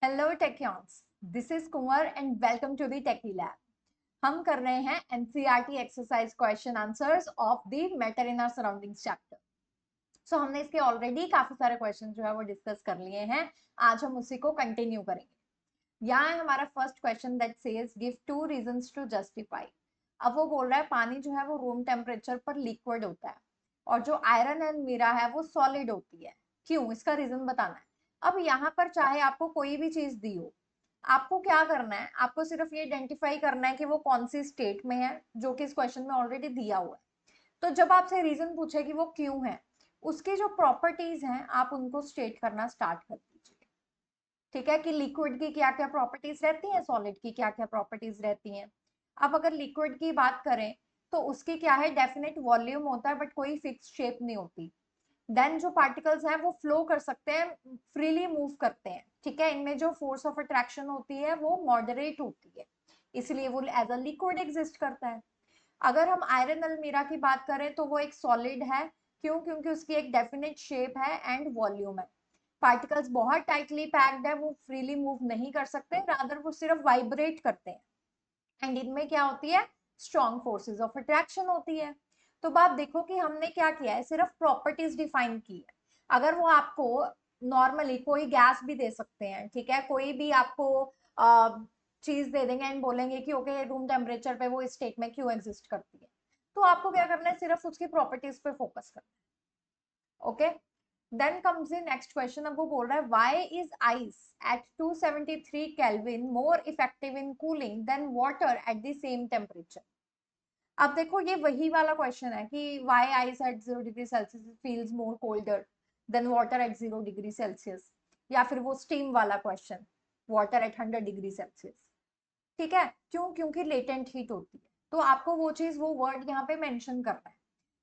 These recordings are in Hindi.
Hello techunes, this is Kunwar and welcome to the techy lab. हम कर रहे हैं NCERT exercise question answers of the matter in our surroundings chapter. So हमने इसके ऑलरेडी काफी सारे क्वेश्चन जो है वो डिस्कस कर लिए हैं। आज हम उसी को कंटिन्यू करेंगे। यहाँ है हमारा first question that says give two reasons to justify. अब वो बोल रहा है पानी जो है वो रूम टेम्परेचर पर लिक्विड होता है और जो आयरन एंड मीरा है वो सॉलिड होती है। क्यों? इसका रीजन बताना है। अब यहाँ पर चाहे आपको कोई भी चीज दी हो, आपको क्या करना है, आपको सिर्फ ये आइडेंटिफाई करना है कि वो कौन सी स्टेट में है, जो कि इस क्वेश्चन में ऑलरेडी दिया हुआ है। तो जब आपसे रीजन पूछे कि वो क्यों है, उसकी जो प्रॉपर्टीज हैं आप उनको स्टेट करना स्टार्ट कर दीजिए। ठीक है, कि लिक्विड की क्या क्या प्रॉपर्टीज रहती हैं, सॉलिड की क्या क्या प्रॉपर्टीज रहती हैं। अब अगर लिक्विड की बात करें तो उसकी क्या है, डेफिनेट वॉल्यूम होता है बट कोई फिक्स शेप नहीं होती। देन जो पार्टिकल्स हैं वो फ्लो कर सकते हैं, फ्रीली मूव करते हैं। ठीक है, इनमें जो फोर्स ऑफ अट्रैक्शन होती है वो मॉडरेट होती है, इसलिए वो एज अ लिक्विड एग्जिस्ट करता है। अगर हम आयरन अल्मीरा की बात करें तो वो एक सॉलिड है। क्यों? क्योंकि उसकी एक डेफिनेट शेप है एंड वॉल्यूम है। पार्टिकल्स बहुत टाइटली पैक्ड है, वो फ्रीली मूव नहीं कर सकते, रादर वो सिर्फ वाइब्रेट करते हैं। एंड इनमें क्या होती है, स्ट्रॉन्ग फोर्सेस ऑफ अट्रैक्शन होती है। तो आप देखो कि हमने क्या किया है, सिर्फ प्रॉपर्टीज डिफाइन की है। अगर वो आपको नॉर्मली कोई गैस भी दे सकते हैं, ठीक है, कोई भी आपको चीज दे देंगे एंड बोलेंगे कि ओके रूम टेम्परेचर पे वो इस स्टेट में क्यों एग्जिस्ट करती है, तो आपको क्या करना है, सिर्फ उसकी प्रॉपर्टीज पे फोकस करना है। Okay, then comes the next question. अब वो बोल रहा है why is ice at 273 kelvin more effective in cooling than water at the same temperature. अब देखो ये वही वाला क्वेश्चन है कि why ice at 0 degree Celsius feels more colder than water at 0 degree Celsius, या फिर वो स्टीम वाला question, water at 100 degree Celsius. ठीक है, क्यों? क्योंकि लेटेंट हीट होती है। तो आपको वो चीज, वो वर्ड यहाँ पे मेंशन करना है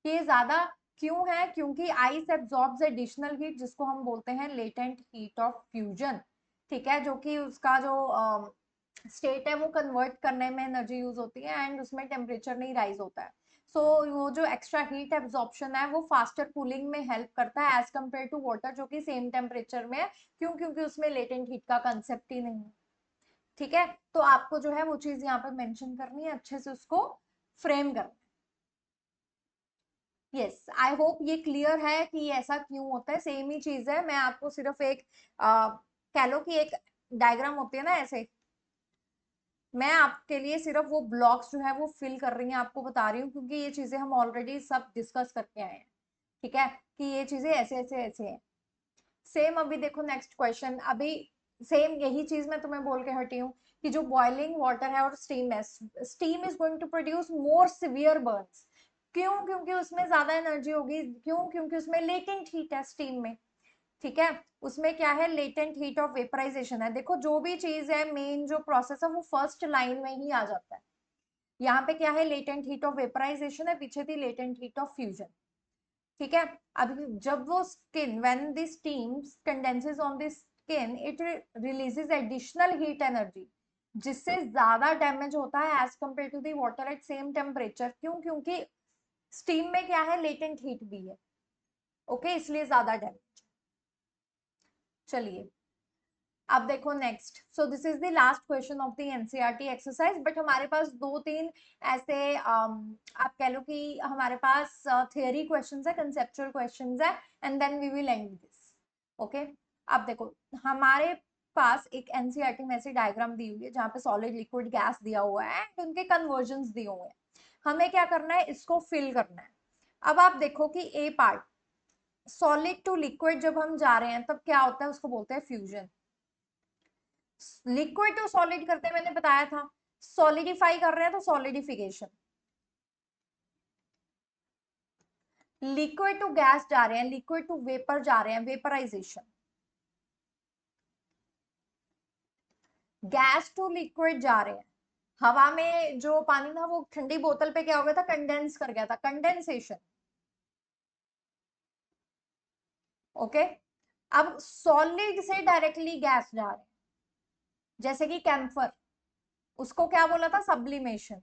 कि ये ज्यादा क्यों है, क्योंकि आइस एब्जॉर्ब्स एडिशनल हीट जिसको हम बोलते हैं लेटेंट हीट ऑफ फ्यूजन। ठीक है, जो कि उसका जो स्टेट है वो कन्वर्ट करने में एनर्जी यूज होती है एंड उसमें टेम्परेचर नहीं राइज होता है। सो वो जो एक्स्ट्रा हीट एब्जॉर्प्शन है वो फास्टर कूलिंग में हेल्प करता है एज कम्पेयर टू वाटर जो कि सेम टेम्परेचर में है। क्यों? क्योंकि उसमें लेटेंट हीट का कंसेप्ट ही नहीं है। ठीक है, तो आपको जो है वो चीज यहाँ पे मेंशन करनी है, अच्छे से उसको फ्रेम करना है। यस, आई होप ये क्लियर है कि ऐसा क्यों होता है। सेम ही चीज है, मैं आपको सिर्फ एक कह लो कि एक डायग्राम होती है ना ऐसे, मैं आपके लिए सिर्फ वो ब्लॉक्स जो है वो फिल कर रही हैं, आपको बता रही हूँ, क्योंकि ये चीजें हम ऑलरेडी सब डिस्कस करके आए हैं। ठीक है, कि ये चीजें ऐसे ऐसे ऐसे हैं। सेम अभी देखो नेक्स्ट क्वेश्चन, अभी सेम यही चीज मैं तुम्हें बोल के हटी हूँ कि जो बॉइलिंग वाटर है और स्टीम है, steam is going to produce more severe burns. क्यों? क्योंकि उसमें ज्यादा एनर्जी होगी। क्यों? क्योंकि उसमें लेटेंट हीट है स्टीम में। ठीक है, उसमें क्या है, लेटेंट हीट ऑफ वेपराइजेशन है। देखो जो भी चीज है, मेन जो प्रोसेस है वो फर्स्ट लाइन में ही आ जाता है। यहाँ पे क्या है, लेटेंट हीट ऑफ वेपराइजेशन है, पीछे थी लेटेंट हीट ऑफ फ्यूजन। ठीक है, अब जब वो skin, when the steam condenses on the skin, it releases additional heat energy, जिससे ज्यादा डैमेज होता है as compared to the water at same temperature. क्यों? क्योंकि स्टीम में क्या है, लेटेंट हीट भी है। ओके, इसलिए ज्यादा डैमेज। चलिए अब देखो next. So this is the last question of the NCERT exercise, but हमारे पास दो तीन ऐसे आप कह लो कि हमारे पास थियरी क्वेश्चंस है, कंसेप्चुअल क्वेश्चंस है, and then we will end this. Okay, अब देखो हमारे पास एक एनसीईआरटी में ऐसी डायग्राम दी हुई है जहाँ पे सॉलिड, लिक्विड, गैस दिया हुआ है एंड उनके कन्वर्जन दिए हुए हैं। हमें क्या करना है, इसको फिल करना है। अब आप देखो कि ए पार्ट, सॉलिड टू लिक्विड जब हम जा रहे हैं तब क्या होता है, उसको बोलते हैं फ्यूजन। लिक्विड टू सॉलिड करते हैं, मैंने बताया था। सॉलिडिफाई कर रहे हैं तो सॉलिडिफिकेशन। लिक्विड टू गैस जा रहे हैं, लिक्विड टू वेपर जा रहे हैं, वेपराइजेशन। गैस टू लिक्विड जा रहे हैं, हवा में जो पानी था वो ठंडी बोतल पे क्या हो गया था, कंडेंस कर गया था, कंडेंसेशन। ओके, अब सॉलिड से डायरेक्टली गैस जा रहे हैं, जैसे कि कैम्फर, उसको क्या बोला था, सब्लिमेशन।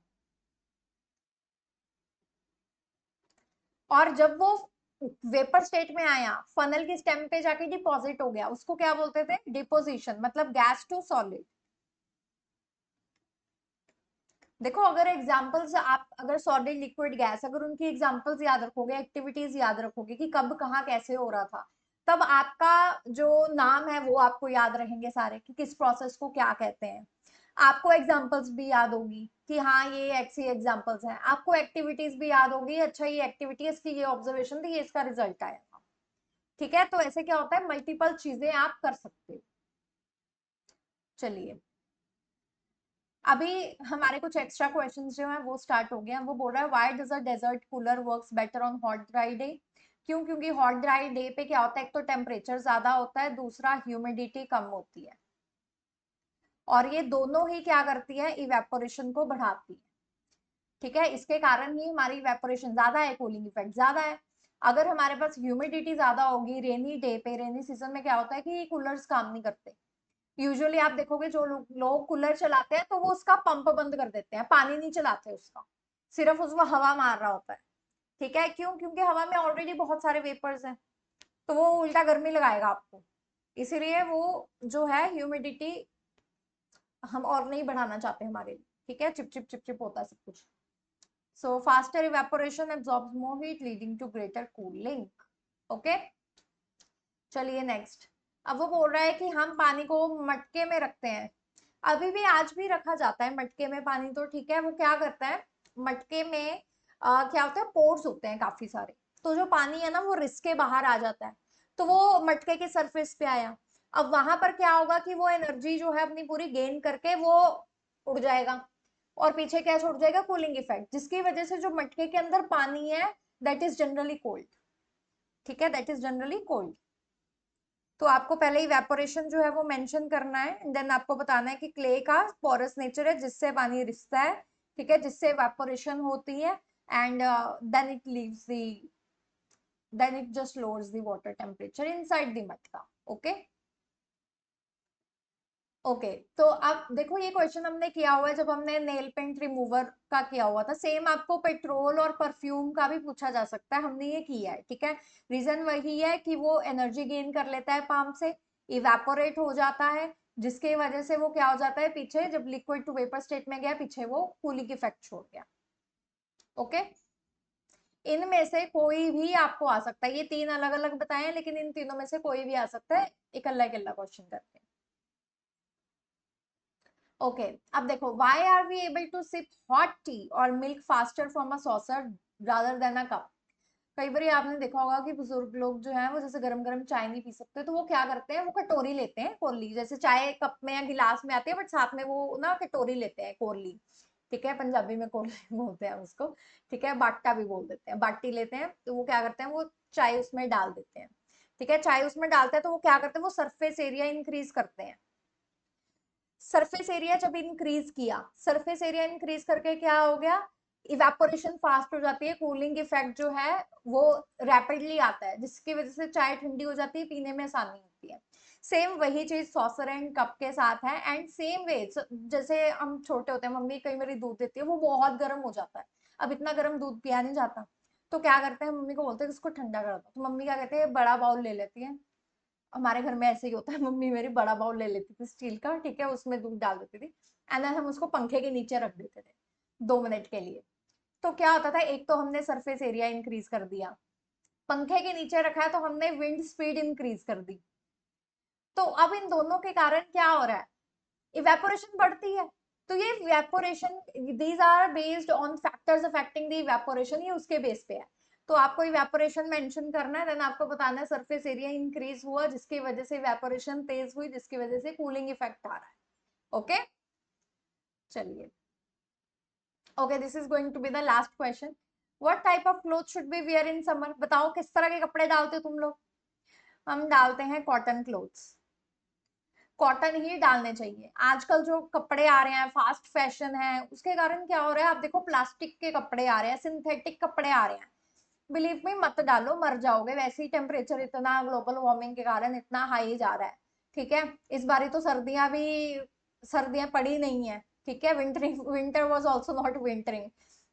और जब वो वेपर स्टेट में आया, फनल की स्टेम पे जाके डिपॉजिट हो गया, उसको क्या बोलते थे? डिपोजिशन, मतलब गैस टू सॉलिड। देखो अगर एग्जांपल्स आप, अगर सॉलिड लिक्विड गैस, अगर उनकी एग्जांपल्स याद रखोगे, एक्टिविटीज याद रखोगे कि कब कहाँ कैसे हो रहा था, तब आपका जो नाम है वो आपको याद रहेंगे सारे कि किस प्रोसेस को क्या कहते हैं। आपको एग्जांपल्स भी याद होगी कि हाँ ये ऐसी एग्जांपल्स हैं, आपको एक्टिविटीज भी याद होगी, अच्छा ये एक्टिविटी, इसकी ये ऑब्जर्वेशन थी, ये इसका रिजल्ट आया था। ठीक है, तो ऐसे क्या होता है, मल्टीपल चीजें आप कर सकते हो। चलिए, अभी हमारे कुछ एक्स्ट्रा क्वेश्चंस जो हैं वो स्टार्ट हो गए हैं। वो बोल रहा है why does a desert cooler works better on hot dry day? क्यों? क्योंकि हॉट ड्राई डे पे क्या होता है, एक तो टेम्परेचर ज्यादा होता है, दूसरा ह्यूमिडिटी कम होती है, और ये दोनों ही क्या करती है, इवेपोरेशन को बढ़ाती है। ठीक है, इसके कारण ही हमारी इवेपोरेशन ज्यादा है, कूलिंग इफेक्ट ज्यादा है। अगर हमारे पास ह्यूमिडिटी ज्यादा होगी रेनी डे पे, रेनी सीजन में क्या होता है कि कूलर्स काम नहीं करते। यूजुअली आप देखोगे जो लोग कूलर चलाते हैं तो वो उसका पंप बंद कर देते हैं, पानी नहीं चलाते उसका, सिर्फ उसमें हवा मार रहा होता है। ठीक है, क्यों? क्योंकि हवा में ऑलरेडी बहुत सारे वेपर्स हैं, तो वो उल्टा गर्मी लगाएगा आपको, इसीलिए वो जो है ह्यूमिडिटी हम और नहीं बढ़ाना चाहते हमारे लिए। ठीक है, चिप चिप चिप चिप होता है सब कुछ। So faster evaporation absorbs more heat leading to greater cooling. Okay, चलिए नेक्स्ट। अब वो बोल रहा है कि हम पानी को मटके में रखते हैं, अभी भी आज भी रखा जाता है मटके में पानी, तो ठीक है, वो क्या करता है मटके में, क्या होता है, पोर्स होते हैं काफी सारे, तो जो पानी है ना वो रिस के बाहर आ जाता है, तो वो मटके के सरफेस पे आया। अब वहां पर क्या होगा कि वो एनर्जी जो है अपनी पूरी गेन करके वो उड़ जाएगा, और पीछे क्या छोड़ जाएगा, कूलिंग इफेक्ट, जिसकी वजह से जो मटके के अंदर पानी है दैट इज जनरली कोल्ड। ठीक है, दैट इज जनरली कोल्ड। तो आपको पहले इवेपोरेशन जो है वो मेंशन करना है, देन आपको बताना है कि क्ले का पोरस नेचर है जिससे पानी रिसता है, ठीक है, जिससे इवेपोरेशन होती है, and then it leaves the, then it just lowers the water temperature inside the matka. Okay, okay, तो अब देखो ये क्वेश्चन हमने किया हुआ है जब हमने नेल पेंट रिमूवर का किया हुआ था, सेम आपको पेट्रोल और परफ्यूम का भी पूछा जा सकता है, हमने ये किया है। ठीक है, रीजन वही है कि वो एनर्जी गेन कर लेता है पाम से, इवेपोरेट हो जाता है, जिसके वजह से वो क्या हो जाता है, पीछे जब लिक्विड टू वेपर स्टेट में गया, पीछे वो कूलिंग इफेक्ट छोड़ गया। ओके, इनमें से कोई भी आपको आ सकता है, ये तीन अलग अलग बताए हैं, लेकिन इन तीनों में से कोई भी आ सकता है, इकल्ला इकल्ला क्वेश्चन करके। ओके, अब देखो, why are we able to sip hot tea और milk faster from a saucer rather than a cup? कई बार आपने देखा होगा कि बुजुर्ग लोग जो हैं वो जैसे गरम गरम चाय नहीं पी सकते, तो वो क्या करते हैं, वो कटोरी लेते हैं, कोरली, जैसे चाय कप में या गिलास में आती है, बट साथ में वो ना कटोरी लेते हैं, कोरली। ठीक है, पंजाबी में कोरली बोलते हैं उसको। ठीक है, बाट्टा भी बोल देते हैं, बाटी लेते हैं, तो वो क्या करते हैं, वो चाय उसमें डाल देते हैं। ठीक है, चाय उसमें डालते हैं तो वो क्या करते हैं, वो सरफेस एरिया इंक्रीज करते हैं। सरफेस एरिया जब इंक्रीज किया, सरफेस एरिया इंक्रीज करके क्या हो गया, इवेपोरेशन फास्ट हो जाती है, कूलिंग इफेक्ट जो है वो रैपिडली आता है, जिसकी वजह से चाय ठंडी हो जाती है, पीने में आसानी होती है। सेम वही चीज सॉसर एंड कप के साथ है, एंड सेम वे, जैसे हम छोटे होते हैं, मम्मी कई बार दूध देती है, वो बहुत गर्म हो जाता है, अब इतना गर्म दूध पिया नहीं जाता, तो क्या करते हैं, मम्मी को बोलते हैं इसको ठंडा कर दो, तो मम्मी क्या कहते हैं, बड़ा बाउल ले लेती है। हमारे घर में ऐसे ही होता है, मम्मी मेरी बड़ा बाउल ले लेती थी स्टील का, ठीक है, उसमें दूध डाल देती थी, एंड देन हम उसको पंखे के नीचे रख देते थे 2 मिनट के लिए। तो क्या होता था, एक तो हमने सरफेस एरिया इंक्रीज कर दिया, पंखे के नीचे रखा है तो हमने विंड स्पीड इंक्रीज कर दी, तो अब इन दोनों के कारण क्या हो रहा है, इवेपोरेशन बढ़ती है। तो ये evaporation, these are based on factors affecting the evaporation, ये उसके बेस पे है। तो आपको इवेपोरेशन मेंशन करना है, देन आपको बताना है सरफेस एरिया इंक्रीज हुआ जिसकी वजह से इवेपोरेशन तेज हुई, जिसकी वजह से कूलिंग इफेक्ट आ रहा है। ओके, चलिए, okay, this is going to be the last question. What type of cloth should be wear in summer? बताओ किस तरह के कपड़े डालते हो तुम लोग? हम डालते हैं कॉटन क्लोथ्स, कॉटन ही डालने चाहिए। आजकल जो कपड़े आ रहे हैं, फास्ट फैशन है, उसके कारण क्या हो रहा है, आप देखो प्लास्टिक के कपड़े आ रहे हैं, सिंथेटिक कपड़े आ रहे हैं, बिलीव में मत डालो, मर जाओगे, वैसे ही टेम्परेचर इतना ग्लोबल वार्मिंग के कारण इतना हाई जा रहा है। ठीक है, इस बारी तो सर्दियां पड़ी नहीं है। ठीक है, winter was also not wintering,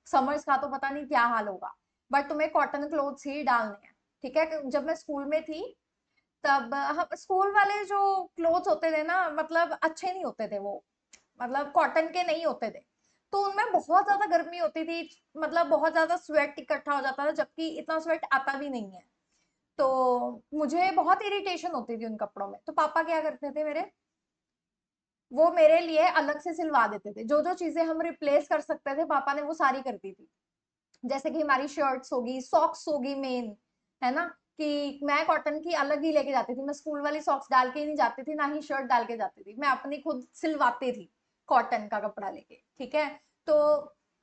summers का तो पता नहीं क्या हाल होगा, बट तुम्हें कॉटन क्लोथ्स ही डालने हैं। ठीक है, जब मैं स्कूल में थी तब हम स्कूल वाले जो क्लोथ्स होते थे ना, मतलब अच्छे नहीं होते थे वो, मतलब कॉटन के नहीं होते थे, तो उनमें बहुत ज्यादा गर्मी होती थी, मतलब बहुत ज्यादा स्वेट इकट्ठा हो जाता था, जबकि इतना स्वेट आता भी नहीं है। तो मुझे बहुत इरिटेशन होती थी उन कपड़ों में, तो पापा क्या करते थे मेरे, वो मेरे लिए अलग से सिलवा देते थे, जो जो चीजें हम रिप्लेस कर सकते थे पापा ने वो सारी कर दी थी। जैसे कि हमारी शर्ट्स होगी, सॉक्स होगी मेन, है ना, कि मैं कॉटन की अलग ही लेके जाती थी, मैं स्कूल वाली सॉक्स डाल के ही नहीं जाती थी, ना ही शर्ट डाल के जाती थी, मैं अपनी खुद सिलवाती थी कॉटन का कपड़ा लेके। ठीक है, तो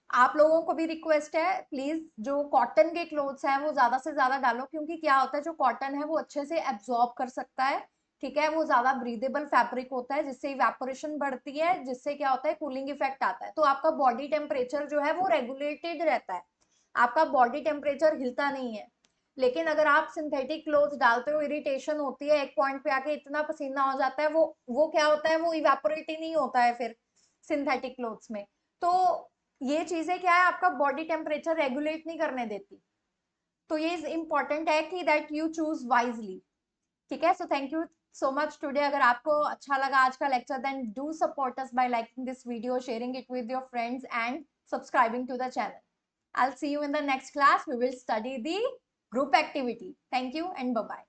आप लोगों को भी रिक्वेस्ट है, प्लीज जो कॉटन के क्लोथ्स हैं वो ज्यादा से ज्यादा डालो, क्योंकि क्या होता है जो कॉटन है वो अच्छे से एब्जॉर्ब कर सकता है। ठीक है, वो ज्यादा ब्रीदेबल फैब्रिक होता है, जिससे इवेपोरेशन बढ़ती है, जिससे क्या होता है कूलिंग इफेक्ट आता है, तो आपका बॉडी टेम्परेचर जो है वो रेगुलेटेड रहता है, आपका बॉडी टेम्परेचर हिलता नहीं है। लेकिन अगर आप सिंथेटिक क्लोथ्स डालते हो, इरिटेशन होती है, एक पॉइंट पे आके इतना पसीना हो जाता है, वो क्या होता है, वो इवेपोरेट ही नहीं होता है फिर सिंथेटिक क्लोथ्स में। तो ये चीजें क्या है, आपका बॉडी टेम्परेचर रेगुलेट नहीं करने देती। तो ये इंपॉर्टेंट है कि दैट यू चूज वाइजली। ठीक है, so thank you so much today. अगर आपको अच्छा लगा आज का lecture, then do support us by liking this video, sharing it with your friends and subscribing to the channel. I'll see you in the next class. We will study the group activity. Thank you and bye-bye.